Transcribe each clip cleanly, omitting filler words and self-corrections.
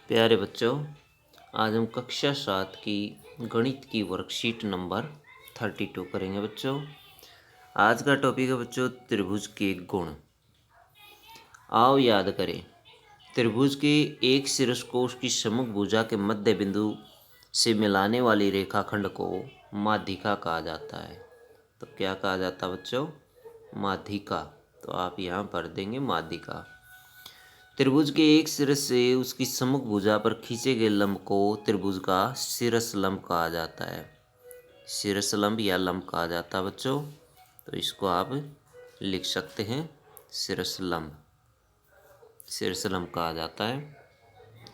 प्यारे बच्चों, आज हम कक्षा 7 की गणित की वर्कशीट नंबर 32 करेंगे। बच्चों, आज का टॉपिक है बच्चों त्रिभुज के गुण। आओ याद करें। त्रिभुज के एक शीर्ष को उसकी सम्मुख भुजा के मध्य बिंदु से मिलाने वाली रेखाखंड को माध्यिका कहा जाता है। तो क्या कहा जाता है बच्चों? माध्यिका। तो आप यहाँ पढ़ देंगे माध्यिका। त्रिभुज के एक शीर्ष से उसकी सम्मुख भुजा पर खींचे गए लंब को त्रिभुज का शीर्ष लंब कहा जाता है। शीर्ष लंब या लंब कहा जाता है बच्चों। तो इसको आप लिख सकते हैं शीर्ष लंब। शीर्ष लंब कहा जाता है।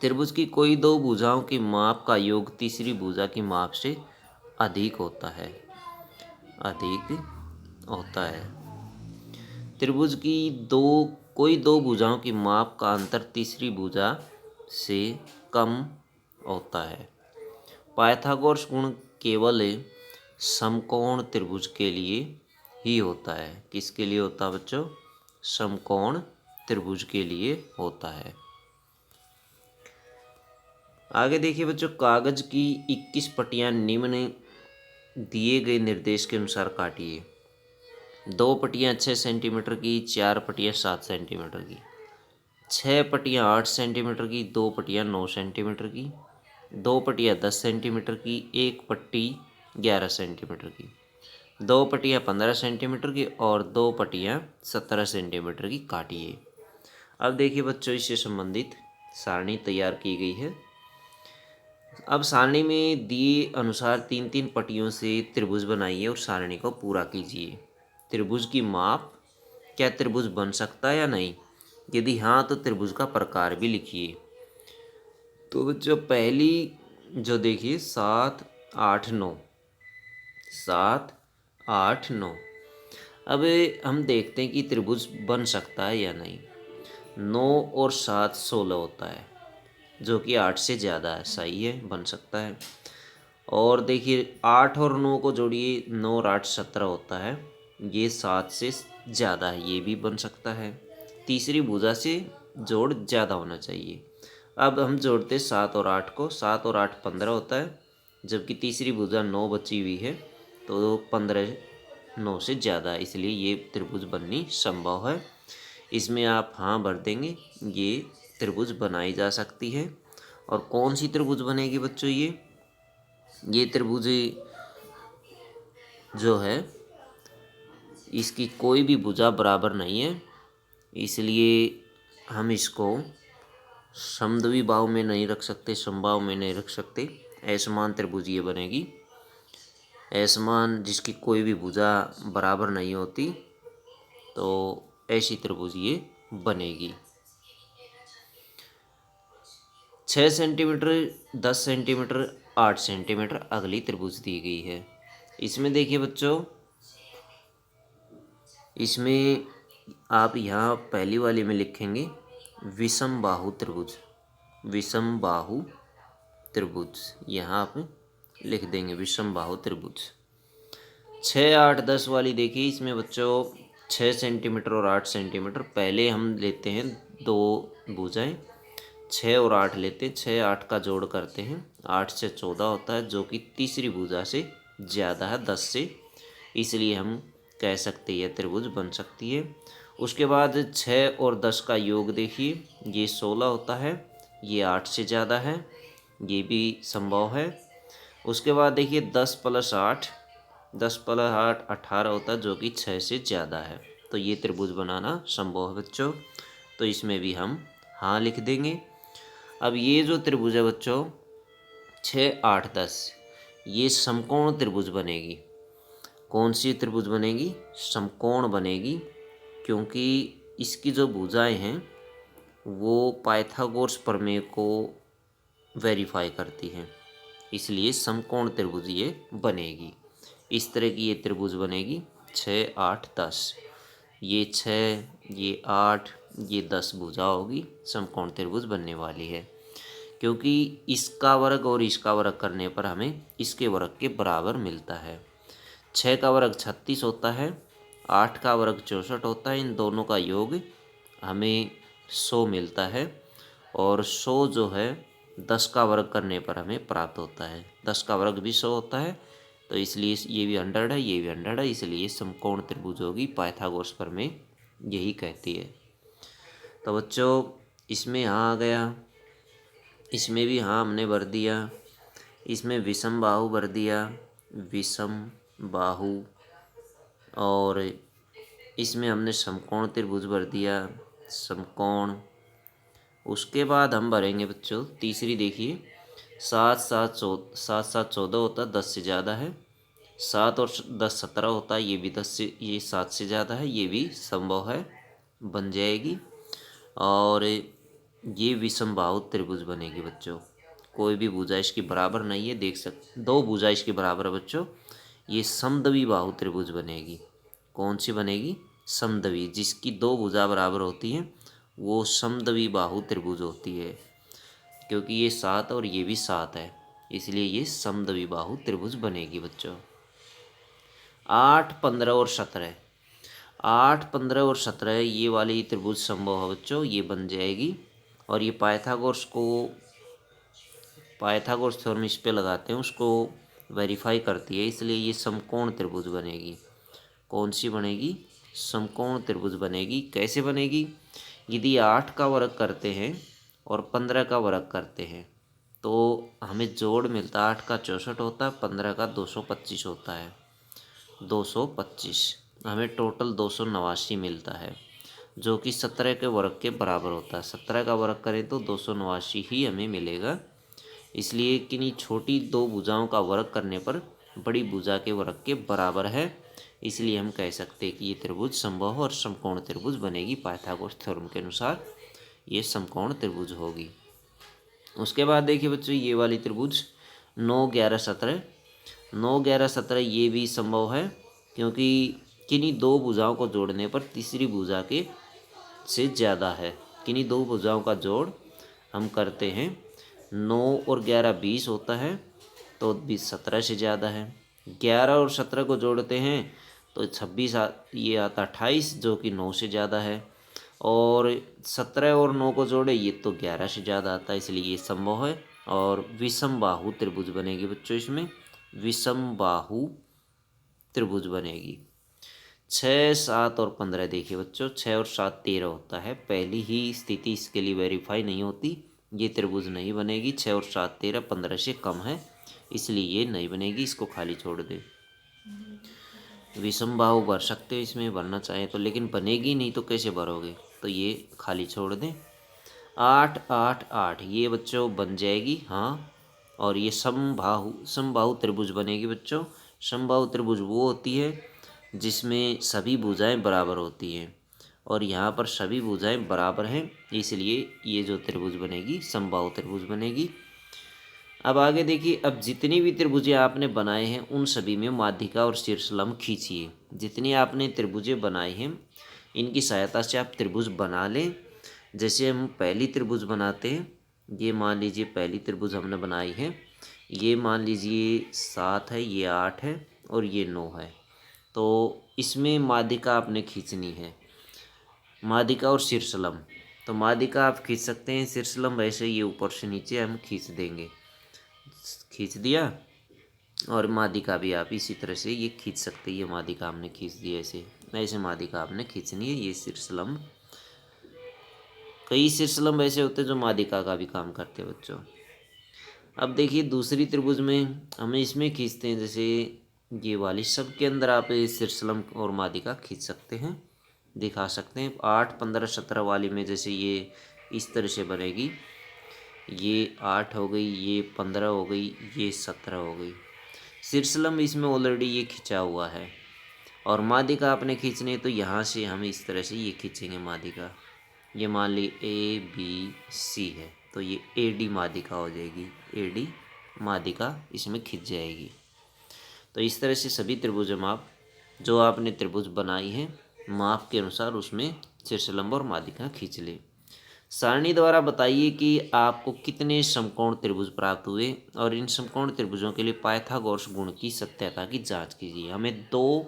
त्रिभुज की कोई दो भुजाओं की माप का योग तीसरी भुजा की माप से अधिक होता है। अधिक होता है। त्रिभुज की कोई दो भुजाओं की माप का अंतर तीसरी भुजा से कम होता है। पाइथागोरस गुण केवल समकोण त्रिभुज के लिए ही होता है। किसके लिए होता है बच्चों? समकोण त्रिभुज के लिए होता है। आगे देखिए बच्चों, कागज की 21 पट्टियां निम्न दिए गए निर्देश के अनुसार काटिए। 2 पट्टियां 6 सेंटीमीटर की, 4 पट्टियां 7 सेंटीमीटर की, 6 पट्टियां 8 सेंटीमीटर की, 2 पट्टियां 9 सेंटीमीटर की, 2 पट्टियां 10 सेंटीमीटर की, 1 पट्टी 11 सेंटीमीटर की, 2 पट्टियां 15 सेंटीमीटर की और 2 पट्टियां 17 सेंटीमीटर की काटिए। अब देखिए बच्चों, इससे संबंधित सारणी तैयार की गई है। अब सारणी में दिए अनुसार 3-3 पट्टियों से त्रिभुज बनाइए और सारणी को पूरा कीजिए। त्रिभुज की माप, क्या त्रिभुज बन सकता है या नहीं? यदि हाँ तो त्रिभुज का प्रकार भी लिखिए। तो बच्चों पहली जो देखिए 7, 8, 9, 7, 8, 9। अब हम देखते हैं कि त्रिभुज बन सकता है या नहीं। 9 और 7 16 होता है, जो कि 8 से ज़्यादा है। सही है, बन सकता है। और देखिए 8 और 9 को जोड़िए, 9 और 8 17 होता है। ये 7 से ज़्यादा है, ये भी बन सकता है। तीसरी भुजा से जोड़ ज़्यादा होना चाहिए। अब हम जोड़ते 7 और 8 को, 7 और 8 15 होता है, जबकि तीसरी भुजा 9 बची हुई है, तो 15 9 से ज़्यादा है, इसलिए ये त्रिभुज बननी संभव है। इसमें आप हाँ भर देंगे, ये त्रिभुज बनाई जा सकती है। और कौन सी त्रिभुज बनेगी बच्चों? ये त्रिभुज जो है इसकी कोई भी भुजा बराबर नहीं है, इसलिए हम इसको समद्विबाहु में नहीं रख सकते, समबाहु में नहीं रख सकते। असमान त्रिभुज ये बनेगी। असमान जिसकी कोई भी भुजा बराबर नहीं होती, तो ऐसी त्रिभुज ये बनेगी। 6 सेंटीमीटर, 10 सेंटीमीटर, 8 सेंटीमीटर अगली त्रिभुज दी गई है। इसमें देखिए बच्चों, इसमें आप यहाँ पहली वाली में लिखेंगे विषम बाहु त्रिभुज। विषम बाहु त्रिभुज यहाँ आप लिख देंगे विषम बाहु त्रिभुज। 6, 8, 10 वाली देखिए, इसमें बच्चों 6 सेंटीमीटर और 8 सेंटीमीटर। पहले हम लेते हैं दो भुजाएं, 6 और 8 लेते हैं, 6, 8 का जोड़ करते हैं, 8 से 14 होता है, जो कि तीसरी भुजा से ज़्यादा है 10 से, इसलिए हम कह सकते हैं यह त्रिभुज बन सकती है। उसके बाद 6 और 10 का योग देखिए, ये 16 होता है, ये 8 से ज़्यादा है, ये भी संभव है। उसके बाद देखिए 10 + 8, 10 + 8 18 होता है, जो कि 6 से ज़्यादा है, तो ये त्रिभुज बनाना संभव है बच्चों। तो इसमें भी हम हाँ लिख देंगे। अब ये जो त्रिभुज है बच्चों 6, 8, 10, ये समकोण त्रिभुज बनेगी। कौन सी त्रिभुज बनेगी? समकोण बनेगी, क्योंकि इसकी जो भुजाएं हैं वो पाइथागोरस प्रमेय को वेरीफाई करती हैं, इसलिए समकोण त्रिभुज ये बनेगी। इस तरह की ये त्रिभुज बनेगी 6, 8, 10। ये 6, ये 8, ये 10 भुजा होगी, समकोण त्रिभुज बनने वाली है, क्योंकि इसका वर्ग और इसका वर्ग करने पर हमें इसके वर्ग के बराबर मिलता है। 6 का वर्ग 36 होता है, 8 का वर्ग 64 होता है, इन दोनों का योग हमें 100 मिलता है। और 100 जो है 10 का वर्ग करने पर हमें प्राप्त होता है। 10 का वर्ग भी 100 होता है, तो इसलिए ये भी 100 है, ये भी 100 है, इसलिए समकोण त्रिभुज होगी। पाइथागोरस प्रमेय यही कहती है। तो बच्चों इसमें हाँ आ गया, इसमें भी हाँ हमने भर दिया, इसमें विषम बाहु भर दिया, विषम बाहु, और इसमें हमने समकोण त्रिभुज भर दिया, समकोण। उसके बाद हम भरेंगे बच्चों तीसरी, देखिए 7 7 14 होता है, 10 से ज़्यादा है। 7 और 10 17 होता है, ये भी 10 से, ये 7 से ज़्यादा है, ये भी संभव है, बन जाएगी। और ये विषमबाहु त्रिभुज बनेगी बच्चों। कोई भी भुजा इसकी बराबर नहीं है, देख सकते 2 भुजा इसकी बराबर है बच्चों। ये समद्विबाहु त्रिभुज बनेगी। कौन सी बनेगी? समद्वि, जिसकी 2 भुजा बराबर होती हैं वो समद्विबाहु त्रिभुज होती है। क्योंकि ये 7 और ये भी 7 है, इसलिए ये समद्विबाहु त्रिभुज बनेगी बच्चों। 8 15 और 17, 8 15 और 17 ये वाली त्रिभुज संभव है बच्चों, ये बन जाएगी। और ये पाइथागोरस थ्योरम इस पे लगाते हैं, उसको वेरीफाई करती है, इसलिए ये समकोण त्रिभुज बनेगी। कौन सी बनेगी? समकोण त्रिभुज बनेगी। कैसे बनेगी? यदि 8 का वर्ग करते हैं और 15 का वर्ग करते हैं तो हमें जोड़ मिलता है, 8 का 64 होता है, 15 का 225 होता है, 225, हमें टोटल 289 मिलता है, जो कि 17 के वर्ग के बराबर होता है। 17 का वर्ग करें तो 289 ही हमें मिलेगा। इसलिए किन्हीं छोटी 2 भुजाओं का वर्ग करने पर बड़ी भुजा के वर्ग के बराबर है, इसलिए हम कह सकते हैं कि ये त्रिभुज समबाहु और समकोण त्रिभुज बनेगी। पाइथागोरस थ्योरम के अनुसार ये समकोण त्रिभुज होगी। उसके बाद देखिए बच्चों ये वाली त्रिभुज 9 11 17, 9 11 17 ये भी संभव है, क्योंकि किन्हीं 2 भुजाओं को जोड़ने पर तीसरी भुजा के से ज़्यादा है। किन्हीं 2 भुजाओं का जोड़ हम करते हैं, 9 और 11 20 होता है, तो 20 17 से ज़्यादा है। 11 और 17 को जोड़ते हैं तो 26 ये आता 28, जो कि 9 से ज़्यादा है। और 17 और 9 को जोड़े ये तो 11 से ज़्यादा आता है, इसलिए ये संभव है। और विषमबाहु त्रिभुज बनेगी बच्चों, इसमें विषमबाहु त्रिभुज बनेगी। 6 7 और 15 देखिए बच्चों, 6 और 7 13 होता है, पहली ही स्थिति इसके लिए वेरीफाई नहीं होती, ये त्रिभुज नहीं बनेगी। 6 और 7 13, 15 से कम है, इसलिए ये नहीं बनेगी, इसको खाली छोड़ दे। विषमबाहु भर सकते हो इसमें, भरना चाहे तो, लेकिन बनेगी नहीं तो कैसे भरोगे, तो ये खाली छोड़ दें। 8 8 8 ये बच्चों बन जाएगी, हाँ। और ये समबाहु त्रिभुज बनेगी बच्चों। समबाहु त्रिभुज वो होती है जिसमें सभी भुजाएं बराबर होती हैं, और यहाँ पर सभी भुजाएं बराबर हैं, इसलिए ये जो त्रिभुज बनेगी समबाहु त्रिभुज बनेगी। अब आगे देखिए, अब जितनी भी त्रिभुजें आपने बनाए हैं उन सभी में माध्यिका और शीर्षलंब खींचिए। जितनी आपने त्रिभुजें बनाई हैं इनकी सहायता से आप त्रिभुज बना लें। जैसे हम पहली त्रिभुज बनाते हैं, ये मान लीजिए पहली त्रिभुज हमने बनाई है, ये मान लीजिए 7 है, ये 8 है और ये 9 है। तो इसमें माध्यिका आपने खींचनी है, माध्यिका और शीर्षलंब। तो माध्यिका आप खींच सकते हैं, शीर्षलंब ऐसे ये ऊपर से नीचे हम खींच देंगे, खींच दिया। और माध्यिका भी आप इसी तरह से ये खींच सकते हैं, ये माध्यिका हमने खींच दी, ऐसे ऐसे माध्यिका आपने खींचनी है। ये शीर्षलंब, कई शीर्षलंब ऐसे होते हैं जो माध्यिका का भी काम करते हैं बच्चों। अब देखिए दूसरी त्रिभुज में हमें इसमें खींचते हैं, जैसे ये वाली, सब के अंदर आप शीर्षलंब और माध्यिका खींच सकते हैं, दिखा सकते हैं। 8 15 17 वाली में जैसे ये इस तरह से बनेगी, ये 8 हो गई, ये 15 हो गई, ये 17 हो गई। शीर्षलंब इसमें ऑलरेडी ये खिंचा हुआ है, और माध्यिका आपने खींचने तो यहाँ से हम इस तरह से ये खींचेंगे माध्यिका। ये मान ली ABC है, तो ये AD माध्यिका हो जाएगी, AD माध्यिका इसमें खिंच जाएगी। तो इस तरह से सभी त्रिभुज माप जो आपने त्रिभुज बनाई है माप के अनुसार उसमें शीर्षलंब और माध्यिका खींच ले। सारणी द्वारा बताइए कि आपको कितने समकोण त्रिभुज प्राप्त हुए, और इन समकोण त्रिभुजों के लिए पाइथागोरस गुण की सत्यता की जांच कीजिए। हमें 2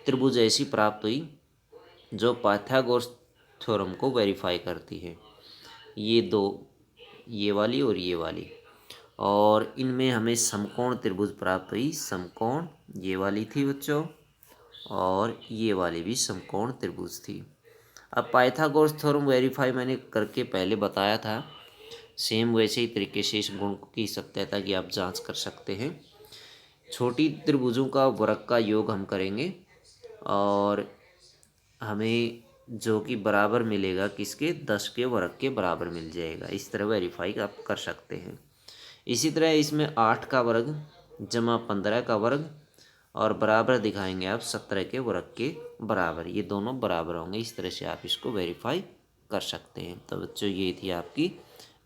त्रिभुज ऐसी प्राप्त हुई जो पाइथागोरस थ्योरम को वेरीफाई करती है। ये 2 ये वाली और ये वाली, और इनमें हमें समकोण त्रिभुज प्राप्त हुई। समकोण ये वाली थी बच्चों, और ये वाली भी समकोण त्रिभुज थी। अब पाइथागोरस थ्योरम वेरीफाई मैंने करके पहले बताया था, सेम वैसे ही तरीके से इस गुण की सत्यता की आप जांच कर सकते हैं। छोटी त्रिभुजों का वर्ग का योग हम करेंगे और हमें जो कि बराबर मिलेगा किसके, 10 के वर्ग के बराबर मिल जाएगा। इस तरह वेरीफाई आप कर सकते हैं। इसी तरह इसमें 8 का वर्ग जमा 15 का वर्ग और बराबर दिखाएंगे आप 17 के वर्ग के बराबर, ये दोनों बराबर होंगे। इस तरह से आप इसको वेरीफाई कर सकते हैं। तो बच्चों ये थी आपकी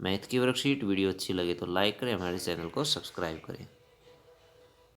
मैथ की वर्कशीट। वीडियो अच्छी लगे तो लाइक करें, हमारे चैनल को सब्सक्राइब करें।